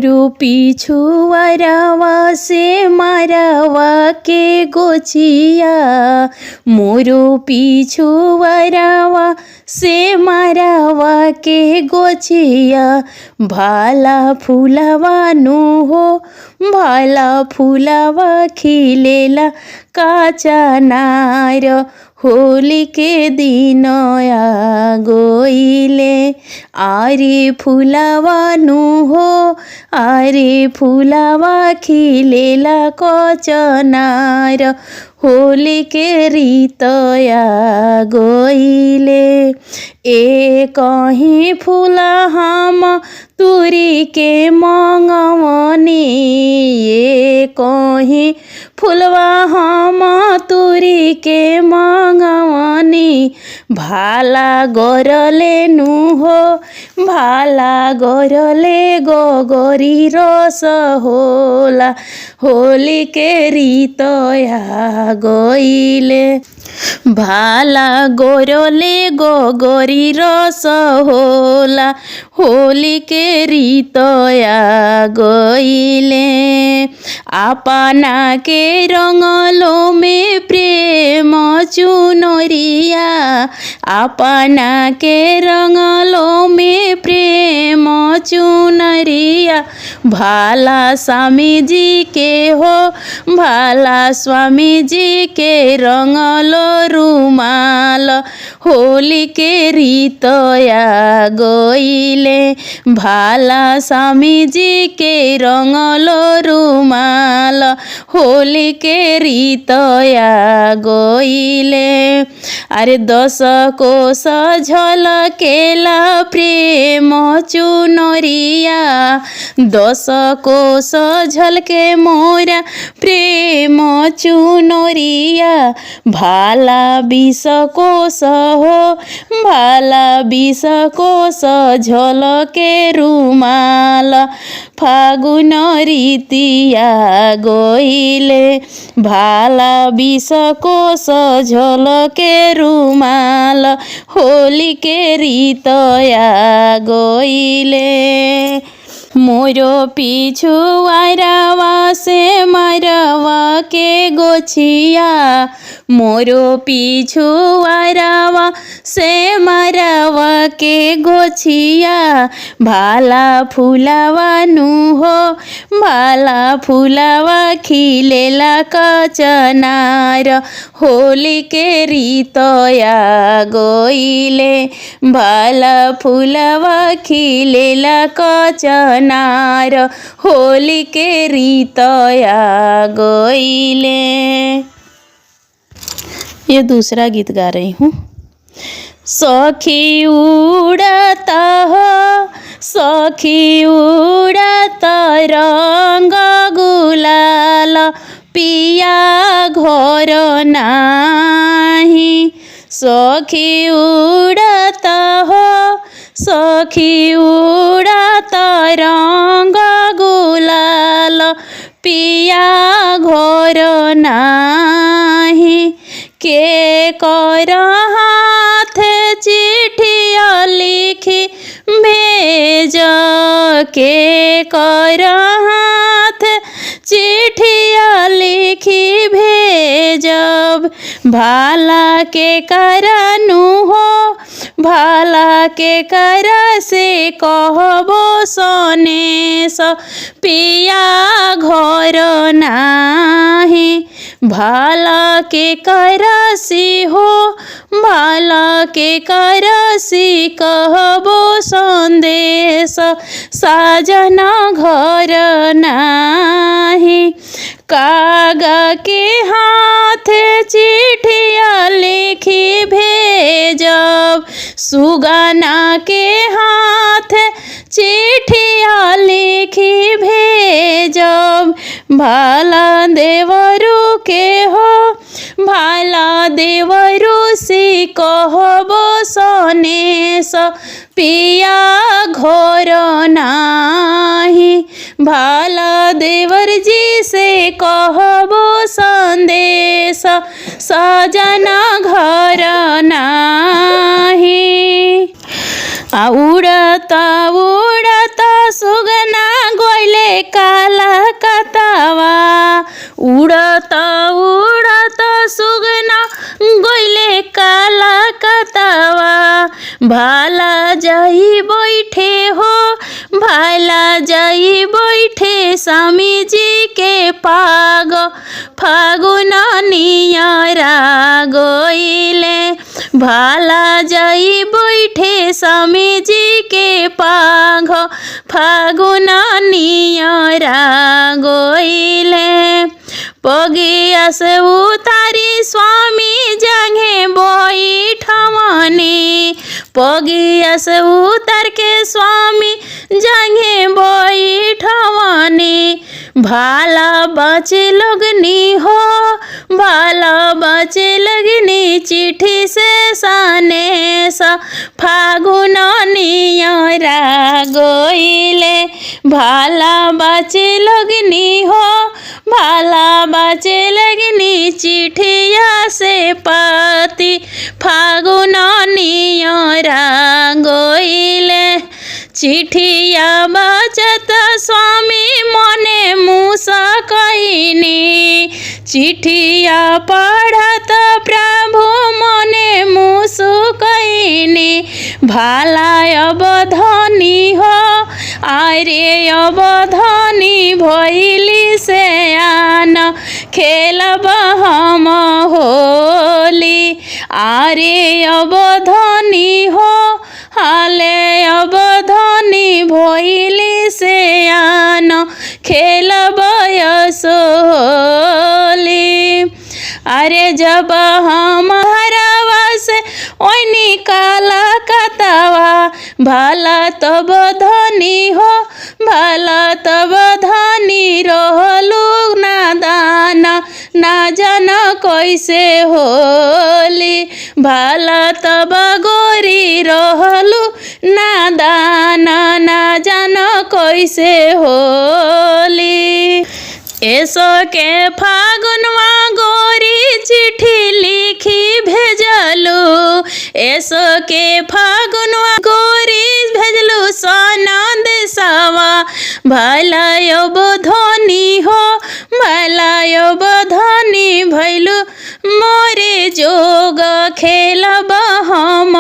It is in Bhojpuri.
मोरू पिछुआरावा से मारावा के गोछिया। मोरू पिछुआरावा से मारावा के गोछिया। भाला फूलावा नु हो भाला फूलावा खिलेला काचा नार। होली के दिन आ गोइले आरे फूलावा नु हो आरे फूलावा खिलेला कचनार। होली के रीत आ गोइले ए कहीं फूला हम तुरी के मंगवनी। ये कहीं फुलवा हम तुरी के मंगवनी। भाला गरले नु हो भाला गरले गोगरी रस होला। होली के रीत आ गोइले भाला गरले गोगरी रस होला। होली के रीत आ गोइले अपना के रंगलो में प्रेम चुनरिया। अपना के रंगलो में प्रेम चुनरिया। भाला स्वामी जी के हो भाला स्वामी जी के रंगलो रुमाल। होली के रीत आ गोइले भाला स्वामी जी के रंगलो रुमाल। होली के रीत आ गोइले अरे 10 कोस झलकेला प्रेम चुनरिया। 10 कोस झलके मोरा प्रेम चुनरिया। भाला 20 कोस हो भाला 20 कोस झलके रुमाल। फागुन रीतिया गोइले भाला 20 कोस झलके रुमाल। होली के रीत आ गोइले मोरो पिछुआरावा से मारावा के गोछिया। मोरो पिछुआरावा से मारावा के गोछिया। भाला फूलावा नु हो भाला फूलावा खिलेला कचनार। होली के रीत आ गोइले भाला फूलावा खिलेला कचनार। होली के रीत आ गोइले। ये दूसरा गीत गा रही हूँ। सखी उड़ता हो सखी उड़ता रंग गुलाल। पिया घर नाही सखी उड़ता हो सखी उड़ता रंग गुलाल। पिया घर नाही के कर हाथ चिठिया लिखी भेज। के कर हाथ चिठिया लिखी भेजब। भाला के करनु हो भाला के कर से कहबो सनेस। पिया घर नाही भाला के करसी हो भाला के करसी कहबो संदेश। साजना घर नाही कागा के हाथ चिठिया लिखी भेजब। सुगना के हाथ चिठिया लिखी भेजब। भाला देवरू के हो भाला देवरू से कहबो सनेस। पिया घर नाही भाला देवर जी से कहबो संदेश। सजना घर नाही उड़ता उड़ता सुगना गोइले जाई बैठे स्वामी जी के पाग फागुन नियरा गइले भाला जाई बैठे स्वामी जी के पाग फागुन नियरा गइले पगिया से उतारी स्वामी जंघे बैठवने पगिया से उतर के स्वामी जंघे बैठवने भाला बचे लगनी हो भाला बचे लगनी चिट्ठी से सने सा फागुन नियरा गइले भाला बचे लगनी हो भाला बचे लगनी चिट्ठिया से पति फागुन नियरा गइले चिट्ठिया बचत स्वामी मने मुसकैनी चिट्ठिया पढ़त प्रभु मने मुसकैनी भाला अब धनी हो आरे अब धनी भइली से आन खेलब हम होली आरे अब धनी हो हाले अब धनी भइली से आन खेलब यसो होली अरे जब हम हरवा से ओइनी काला कतवा भला तब धनी हो भला तब धनी रहलू नादान ना जन कैसे होली भला तब गोरी रहलू नादान ना जन कैसे होली ऐसो के फागुनवा गोरी चिट्ठी लिखी भेजलू ऐसो के फागुनवा गोरी भेजलू सनंद सवा भला अब धनी हो भला अब धनी भैलू मोरे जोग खेलब हम